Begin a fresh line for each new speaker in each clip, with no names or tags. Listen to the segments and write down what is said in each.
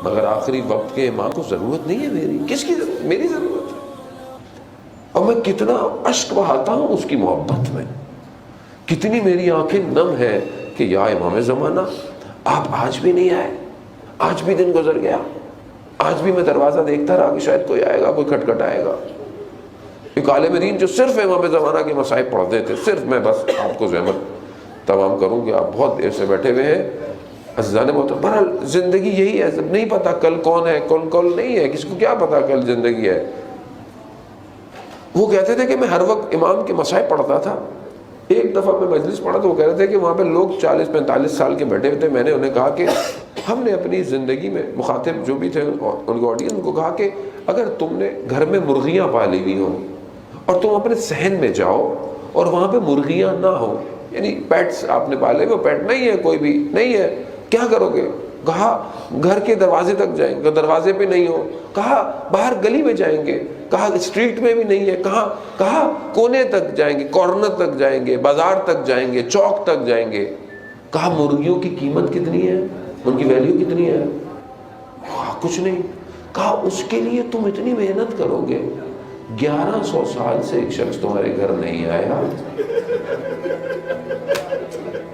مگر آخری وقت کے امام کو ضرورت نہیں ہے میری. کس کی ضرورت؟ میری ضرورت ہے. اور میں کتنا اشک بہاتا ہوں اس کی محبت میں, کتنی میری آنکھیں نم ہے کہ یا امام زمانہ آپ آج بھی نہیں آئے, آج بھی دن گزر گیا, آج بھی میں دروازہ دیکھتا رہا کہ شاید کوئی آئے گا, کوئی کھٹکھٹائے گا. ایک عالم دین جو صرف امام زمانہ کے مصائب پڑھتے تھے, صرف, میں بس آپ کو زحمت تمام کروں کہ آپ بہت دیر سے بیٹھے ہوئے ہیں. عزیزان محترم, بہرحال زندگی یہی ہے, نہیں پتا کل کون ہے, کل نہیں ہے, کسی کو کیا پتا کل زندگی ہے. وہ کہتے تھے کہ میں ہر وقت امام کے مصائب پڑھتا تھا. ایک دفعہ میں مجلس پڑھا تو وہ کہہ رہے تھے کہ وہاں پہ لوگ 40-45 سال کے بیٹھے ہوئے تھے. میں نے انہیں کہا کہ ہم نے اپنی زندگی میں, مخاطب جو بھی تھے ان کو آڈینس, ان کو کہا کہ اگر تم نے گھر میں مرغیاں پالی ہوئی ہوں اور تم اپنے صحن میں جاؤ اور وہاں پہ مرغیاں نہ ہوں, یعنی پیٹس آپ نے پالے, وہ پیٹ نہیں ہے, کوئی بھی نہیں ہے, کیا کرو گے؟ کہا گھر کے دروازے تک جائیں گے, دروازے پہ نہیں ہو, کہا باہر گلی میں جائیں گے, کہا اسٹریٹ میں بھی نہیں ہے, کہا کونے تک جائیں گے, کارنر تک جائیں گے, بازار تک جائیں گے, چوک تک جائیں گے. کہا مرغیوں کی قیمت کتنی ہے, ان کی ویلیو کتنی ہے؟ کہا کچھ نہیں. کہا اس کے لیے تم اتنی محنت کرو گے, 1100 سال سے ایک شخص تمہارے گھر نہیں آیا,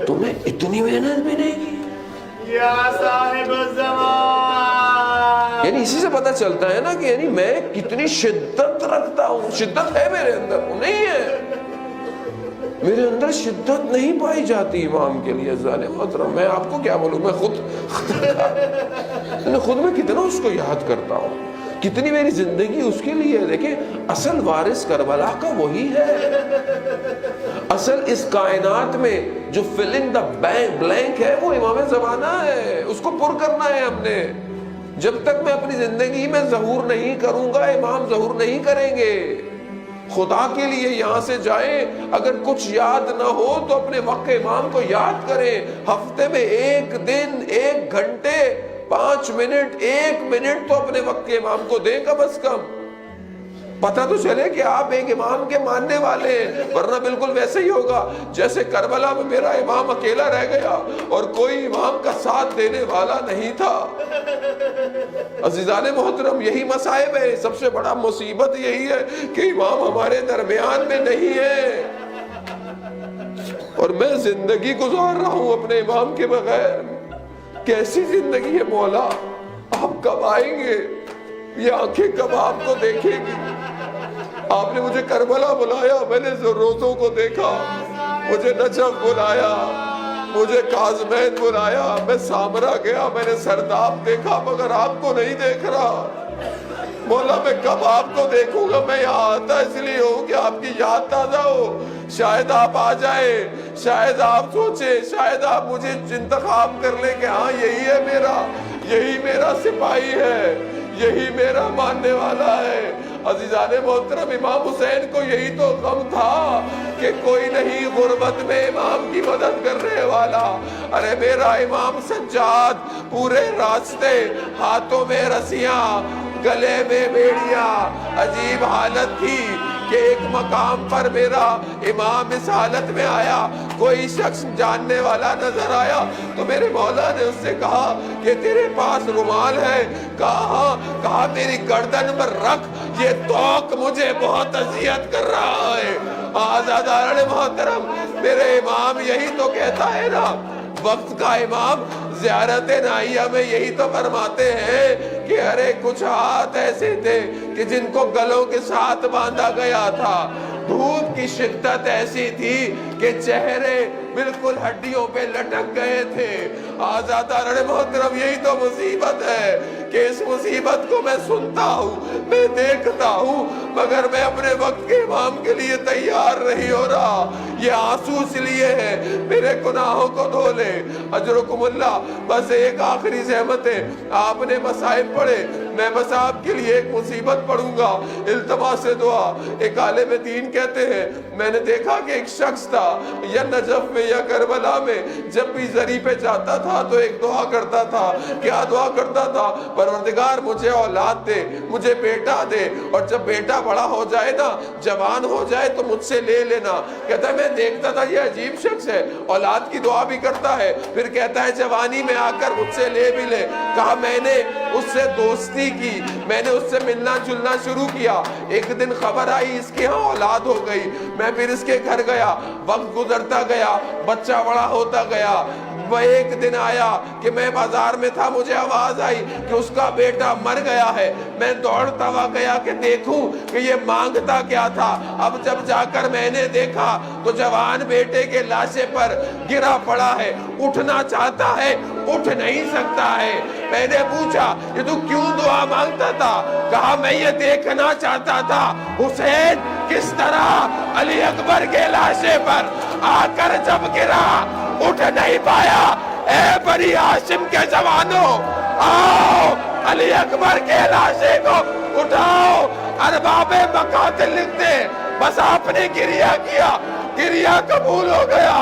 تمہیں اتنی محنت بھی نہیں کی.
یا صاحب الزمان,
یعنی اسی سے پتہ چلتا ہے نا کہ یعنی میں کتنی شدت رکھتا ہوں. شدت ہے میرے اندر, نہیں ہے میرے اندر, شدت نہیں پائی جاتی امام کے لیے. عزیزان محترم, میں آپ کو کیا بولوں, میں خود میں کتنا اس کو یاد کرتا ہوں, کتنی میری زندگی اس کے لیے. دیکھیں, اصل وارث کربلا کا وہی ہے. اصل اس کائنات میں جو فلنگ دا بلینک ہے وہ امام زمانہ ہے, اس کو پر کرنا ہے ہم نے. جب تک میں اپنی زندگی میں ظہور نہیں کروں گا, امام ظہور نہیں کریں گے. خدا کے لیے یہاں سے جائیں, اگر کچھ یاد نہ ہو تو اپنے وقت امام کو یاد کریں. ہفتے میں ایک دن, 1 گھنٹے, 5 منٹ, 1 منٹ تو اپنے وقت کے امام کو دیں کم از کم. پتہ تو چلے کہ آپ ایک امام کے ماننے والے ہیں, ورنہ بالکل ویسے ہی ہوگا جیسے کربلا میں میرا امام اکیلا رہ گیا اور کوئی امام کا ساتھ دینے والا نہیں تھا. عزیزان محترم, یہی مصائب ہے, سب سے بڑا مصیبت یہی ہے کہ امام ہمارے درمیان میں نہیں ہے, اور میں زندگی گزار رہا ہوں اپنے امام کے بغیر. کیسی زندگی ہے مولا, آپ کب آئیں گے, یہ آنکھیں کب آپ کو دیکھیں گی. آپ نے مجھے کربلا بلایا, میں نے روزوں کو دیکھا, مجھے نجف بلایا, مجھے کاظمین بلایا, میں سامرا گیا, میں نے سرداب دیکھا, مگر آپ کو نہیں دیکھ رہا. مولا میں کب آپ کو دیکھوں گا. میں یہاں آتا اس لیے ہوں کہ آپ کی یاد تازہ ہو, شاید آپ آ جائیں, شاید آپ سوچیں, شاید آپ مجھے انتخاب کر لیں کہ ہاں یہی ہے میرا, یہی میرا سپاہی ہے, یہی میرا ماننے والا ہے. عزیزان محترم, امام حسین کو یہی تو غم تھا کہ کوئی نہیں غربت میں امام کی مدد کرنے والا. ارے میرا امام سجاد پورے راستے ہاتھوں میں رسیاں, گلے میں بیڑیاں, عجیب حالت تھی کہ ایک مقام پر میرا امام اس حالت میں آیا, کوئی شخص جاننے والا نظر آیا تو میرے مولا نے اس سے کہا کہ تیرے پاس رومال ہے؟ کہا میری گردن پر رکھ, یہ توق مجھے بہت اذیت کر رہا ہے. آزاداران محترم, میرے امام یہی تو کہتا ہے نا, وقت کا امام زیارت نائیہ میں یہی تو فرماتے ہیں کہ ارے کچھ ہاتھ ایسے تھے کہ جن کو گلوں کے ساتھ باندھا گیا تھا, دھوپ کی شدت ایسی تھی کہ چہرے بالکل ہڈیوں پہ لٹک گئے تھے. آزاداران محترم, یہی تو مصیبت ہے کہ اس مصیبت کو میں سنتا ہوں, میں دیکھتا ہوں, مگر میں اپنے وقت کے امام کے لیے تیار نہیں ہو رہا. یہ آنسو اس لیے ہے میرے گناہوں کو دھو لے. اجرکم اللہ. بس ایک آخری زحمت ہے, آپ نے مصائب پڑھے, میں بس آپ کے لیے ایک مصیبت پڑھوں گا, التماس دعا. ایک عالم دین کہتے ہیں میں نے دیکھا کہ ایک شخص تھا یا نجف میں یا کربلا میں, جب بھی زری پہ جاتا تھا تو ایک دعا کرتا تھا. کیا دعا کرتا تھا؟ پروردگار مجھے اولاد دے, مجھے بیٹا دے, اور جب بیٹا بڑا ہو جائے نا, جوان ہو جائے تو مجھ سے لے لینا. کہتا ہے میں دیکھتا تھا یہ عجیب شخص ہے, اولاد کی دعا بھی کرتا ہے, پھر کہتا ہے جوانی میں آ کر مجھ سے لے بھی لے. کہا میں نے اس سے دوستی کی, میں نے اس سے ملنا جلنا شروع کیا. ایک دن خبر آئی اس کے ہاں اولاد ہو گئی. میں پھر اس کے گھر گیا, وقت گزرتا گیا, بچہ بڑا ہوتا گیا. وہ ایک دن آیا کہ میں بازار میں تھا, مجھے آواز آئی کہ اس کا بیٹا مر گیا ہے. میں دوڑتا ہوا گیا کہ دیکھوں کہ یہ مانگتا کیا تھا. اب جب جا کر میں نے دیکھا تو جوان بیٹے کے لاشے پر گرا پڑا ہے, اٹھنا چاہتا ہے, اٹھ نہیں سکتا ہے. میں نے پوچھا یہ تو کیوں دعا مانگتا تھا؟ کہا میں یہ دیکھنا چاہتا تھا حسین کس طرح علی اکبر کے لاشے پر آ کر جب گرا اٹھ نہیں پایا. اے بنی ہاشم کے جوانوں, آؤ علی اکبر کے لاشے کو اٹھاؤ. ارباب مقاتل لکھتے ہیں بس آپ نے گریہ کیا, گریہ قبول ہو گیا.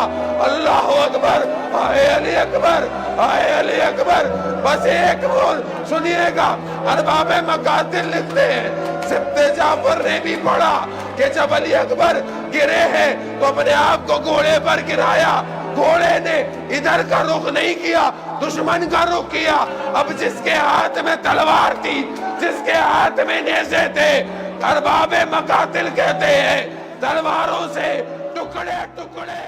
اللہ اکبر, آئے علی اکبر, آئے علی اکبر. بس ایک بول سنیے گا, ارباب مقاتل لکھتے ہیں سبت جعفر نے بھی پڑھا کہ جب علی اکبر گرے ہیں تو اپنے آپ کو گھوڑے پر گرایا. گھوڑے نے ادھر کا رخ نہیں کیا, دشمن کا رخ کیا. اب جس کے ہاتھ میں تلوار تھی, جس کے ہاتھ میں نیزے تھے, ارباب مقاتل کہتے ہیں تلواروں سے ٹکڑے ٹکڑے